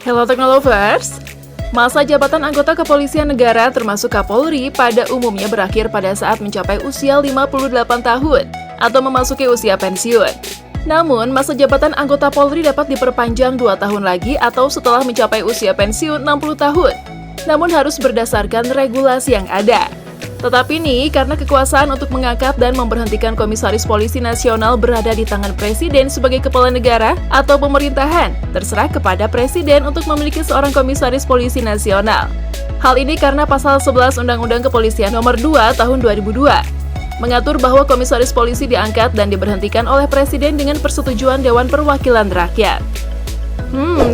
Hello Teknolovers! Masa jabatan anggota kepolisian negara termasuk Kapolri pada umumnya berakhir pada saat mencapai usia 58 tahun atau memasuki usia pensiun. Namun, masa jabatan anggota Polri dapat diperpanjang 2 tahun lagi atau setelah mencapai usia pensiun 60 tahun. Namun harus berdasarkan regulasi yang ada. Tetapi nih, karena kekuasaan untuk mengangkat dan memberhentikan Komisaris Polisi Nasional berada di tangan Presiden sebagai kepala negara atau pemerintahan, terserah kepada Presiden untuk memiliki seorang Komisaris Polisi Nasional. Hal ini karena pasal 11 Undang-Undang Kepolisian Nomor 2 Tahun 2002 mengatur bahwa Komisaris Polisi diangkat dan diberhentikan oleh Presiden dengan persetujuan Dewan Perwakilan Rakyat.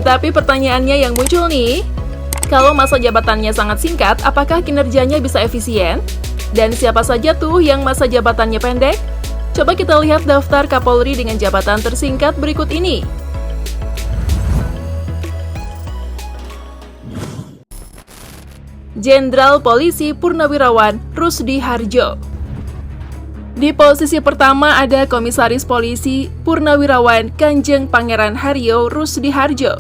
Tapi pertanyaannya yang muncul nih, kalau masa jabatannya sangat singkat, apakah kinerjanya bisa efisien? Dan siapa saja tuh yang masa jabatannya pendek? Coba kita lihat daftar Kapolri dengan jabatan tersingkat berikut ini. Jenderal Polisi Purnawirawan Rusdi Hardjo. Di posisi pertama ada Komisaris Polisi Purnawirawan Kanjeng Pangeran Haryo Rusdi Hardjo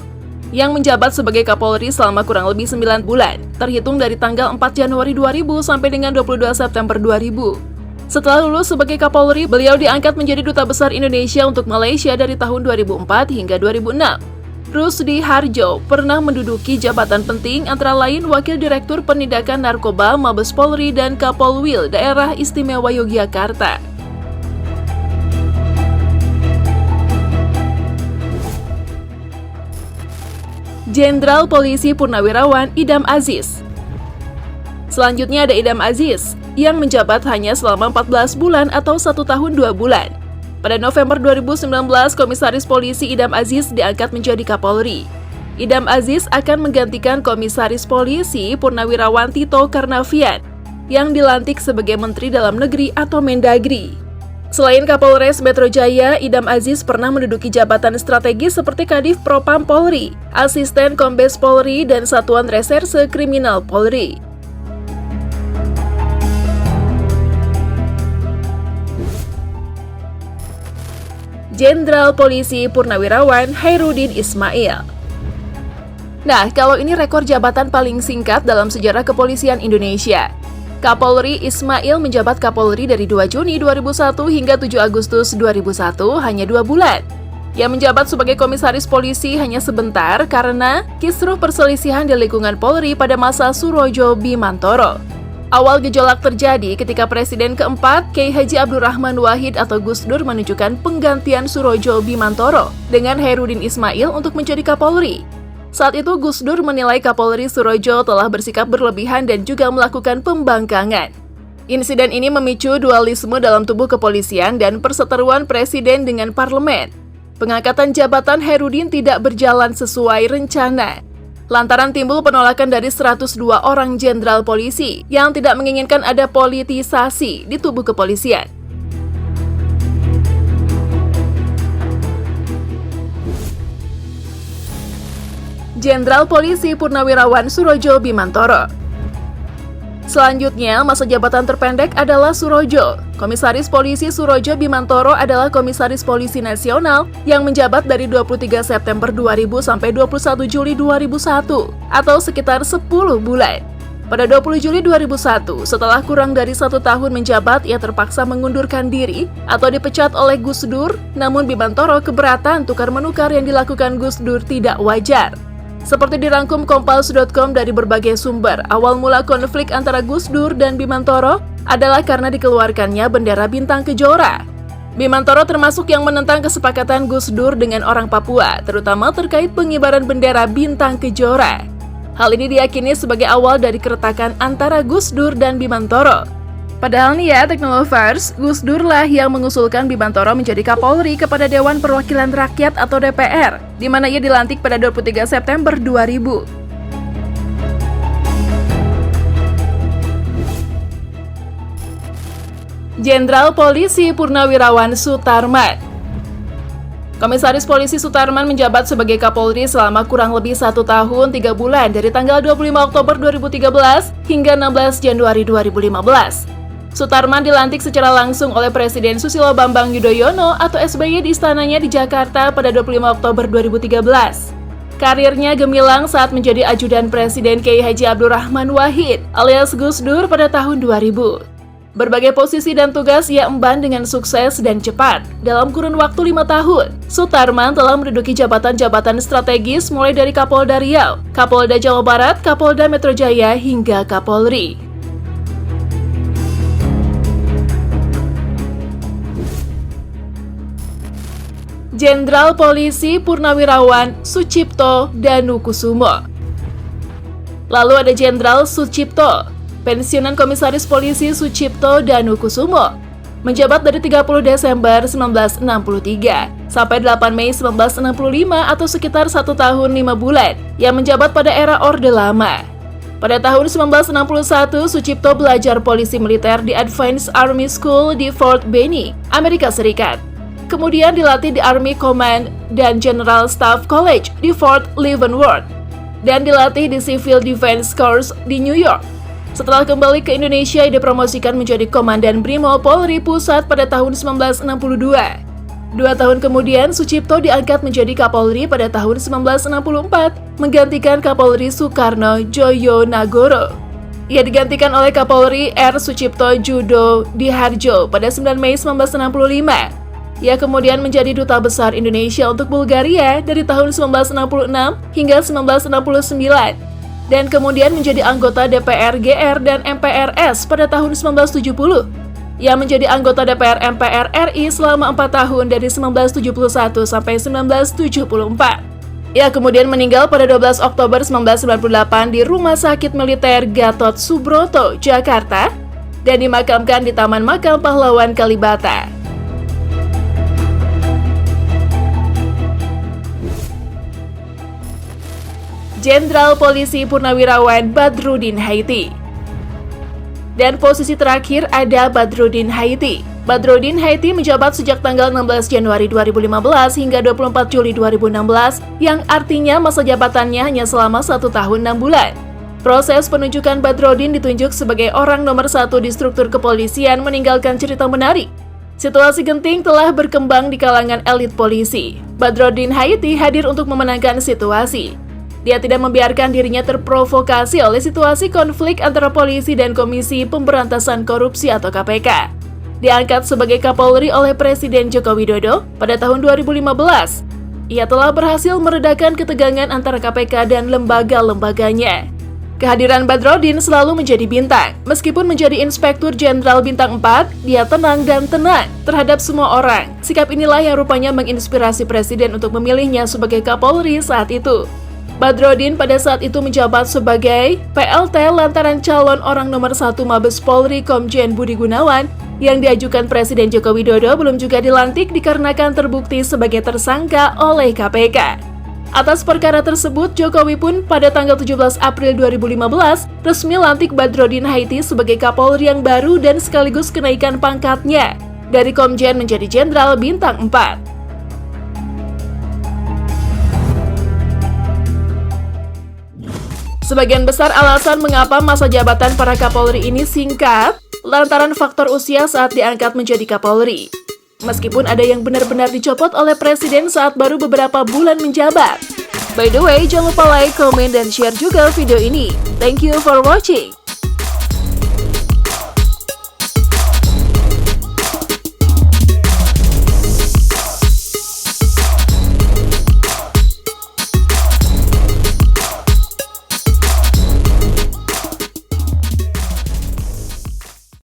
yang menjabat sebagai Kapolri selama kurang lebih 9 bulan, terhitung dari tanggal 4 Januari 2000 sampai dengan 22 September 2000. Setelah lulus sebagai Kapolri, beliau diangkat menjadi Duta Besar Indonesia untuk Malaysia dari tahun 2004 hingga 2006. Rusdi Hardjo pernah menduduki jabatan penting antara lain Wakil Direktur Penindakan Narkoba Mabes Polri dan Kapolwil Daerah Istimewa Yogyakarta. Jenderal Polisi Purnawirawan Idam Aziz. Selanjutnya ada Idam Aziz, yang menjabat hanya selama 14 bulan atau 1 tahun 2 bulan. Pada November 2019, Komisaris Polisi Idam Aziz diangkat menjadi Kapolri. Idam Aziz akan menggantikan Komisaris Polisi Purnawirawan Tito Karnavian, yang dilantik sebagai Menteri Dalam Negeri atau Mendagri. Selain Kapolres Metro Jaya, Idam Aziz pernah menduduki jabatan strategis seperti Kadif Propam Polri, Asisten Kombes Polri, dan Satuan Reserse Kriminal Polri. Jenderal Polisi Purnawirawan Hairudin Ismail. Nah, kalau ini rekor jabatan paling singkat dalam sejarah kepolisian Indonesia. Kapolri Ismail menjabat Kapolri dari 2 Juni 2001 hingga 7 Agustus 2001, hanya 2 bulan. Yang menjabat sebagai Komisaris Polisi hanya sebentar karena kisruh perselisihan di lingkungan Polri pada masa Surojo Bimantoro. Awal gejolak terjadi ketika Presiden keempat, Kiai Haji Abdurrahman Wahid atau Gus Dur menunjukkan penggantian Surojo Bimantoro dengan Hairudin Ismail untuk menjadi Kapolri. Saat itu Gus Dur menilai Kapolri Surojo telah bersikap berlebihan dan juga melakukan pembangkangan. Insiden ini memicu dualisme dalam tubuh kepolisian dan perseteruan Presiden dengan parlemen. Pengangkatan jabatan Hairudin tidak berjalan sesuai rencana. Lantaran timbul penolakan dari 102 orang jenderal polisi yang tidak menginginkan ada politisasi di tubuh kepolisian. Jenderal Polisi Purnawirawan Surojo Bimantoro. Selanjutnya, masa jabatan terpendek adalah Surojo. Komisaris Polisi Surojo Bimantoro adalah Komisaris Polisi Nasional yang menjabat dari 23 September 2000 sampai 21 Juli 2001, atau sekitar 10 bulan. Pada 20 Juli 2001, setelah kurang dari 1 tahun menjabat, ia terpaksa mengundurkan diri atau dipecat oleh Gus Dur, namun Bimantoro keberatan tukar-menukar yang dilakukan Gus Dur tidak wajar. Seperti dirangkum Kompas.com dari berbagai sumber, awal mula konflik antara Gus Dur dan Bimantoro adalah karena dikeluarkannya bendera Bintang Kejora. Bimantoro termasuk yang menentang kesepakatan Gus Dur dengan orang Papua, terutama terkait pengibaran bendera Bintang Kejora. Hal ini diyakini sebagai awal dari keretakan antara Gus Dur dan Bimantoro. Padahal nih ya, Teknolovers, Gus Dur lah yang mengusulkan Bimantoro menjadi Kapolri kepada Dewan Perwakilan Rakyat atau DPR, di mana ia dilantik pada 23 September 2000. Jenderal Polisi Purnawirawan Sutarman. Komisaris Polisi Sutarman menjabat sebagai Kapolri selama kurang lebih 1 tahun 3 bulan dari tanggal 25 Oktober 2013 hingga 16 Januari 2015. Sutarman dilantik secara langsung oleh Presiden Susilo Bambang Yudhoyono atau SBY di istananya di Jakarta pada 25 Oktober 2013. Karirnya gemilang saat menjadi ajudan Presiden Kiai Haji Abdurrahman Wahid alias Gus Dur pada tahun 2000. Berbagai posisi dan tugas ia emban dengan sukses dan cepat. Dalam kurun waktu 5 tahun, Sutarman telah menduduki jabatan-jabatan strategis mulai dari Kapolda Riau, Kapolda Jawa Barat, Kapolda Metro Jaya, hingga Kapolri. Jenderal Polisi Purnawirawan Sucipto Danukusumo. Lalu ada Jenderal Sucipto, pensiunan Komisaris Polisi Sucipto Danukusumo, menjabat dari 30 Desember 1963 sampai 8 Mei 1965 atau sekitar 1 tahun 5 bulan, yang menjabat pada era Orde Lama. Pada tahun 1961, Sucipto belajar polisi militer di Advanced Army School di Fort Benning, Amerika Serikat. Kemudian dilatih di Army Command dan General Staff College di Fort Leavenworth, dan dilatih di Civil Defense Corps di New York. Setelah kembali ke Indonesia, ia dipromosikan menjadi Komandan Brimo Polri Pusat pada tahun 1962. 2 tahun kemudian, Sucipto diangkat menjadi Kapolri pada tahun 1964, menggantikan Kapolri Soekarno Joyonagoro. Ia digantikan oleh Kapolri R. Sucipto Judo Diharjo pada 9 Mei 1965. Ia kemudian menjadi Duta Besar Indonesia untuk Bulgaria dari tahun 1966 hingga 1969, dan kemudian menjadi anggota DPR GR dan MPRS pada tahun 1970. Ia menjadi anggota DPR MPR RI selama 4 tahun dari 1971 sampai 1974. Ia kemudian meninggal pada 12 Oktober 1998 di Rumah Sakit Militer Gatot Subroto, Jakarta, dan dimakamkan di Taman Makam Pahlawan Kalibata. Jenderal Polisi Purnawirawan Badrudin Haiti. Dan posisi terakhir ada Badrudin Haiti. Badrudin Haiti menjabat sejak tanggal 16 Januari 2015 hingga 24 Juli 2016, yang artinya masa jabatannya hanya selama 1 tahun 6 bulan. Proses penunjukan Badrudin ditunjuk sebagai orang nomor 1 di struktur kepolisian meninggalkan cerita menarik. Situasi genting telah berkembang di kalangan elit polisi. Badrudin Haiti hadir untuk memenangkan situasi. Dia tidak membiarkan dirinya terprovokasi oleh situasi konflik antara polisi dan Komisi Pemberantasan Korupsi atau KPK. Diangkat sebagai Kapolri oleh Presiden Joko Widodo pada tahun 2015. Ia telah berhasil meredakan ketegangan antara KPK dan lembaga-lembaganya. Kehadiran Badrudin selalu menjadi bintang. Meskipun menjadi Inspektur Jenderal Bintang 4, dia tenang dan tenang terhadap semua orang. Sikap inilah yang rupanya menginspirasi Presiden untuk memilihnya sebagai Kapolri saat itu. Badrudin pada saat itu menjabat sebagai PLT lantaran calon orang nomor 1 Mabes Polri Komjen Budi Gunawan yang diajukan Presiden Joko Widodo belum juga dilantik dikarenakan terbukti sebagai tersangka oleh KPK. Atas perkara tersebut, Jokowi pun pada tanggal 17 April 2015 resmi lantik Badrudin Haiti sebagai Kapolri yang baru dan sekaligus kenaikan pangkatnya dari Komjen menjadi Jenderal Bintang 4. Sebagian besar alasan mengapa masa jabatan para Kapolri ini singkat lantaran faktor usia saat diangkat menjadi Kapolri. Meskipun ada yang benar-benar dicopot oleh Presiden saat baru beberapa bulan menjabat. By the way, jangan lupa like, komen, dan share juga video ini. Thank you for watching.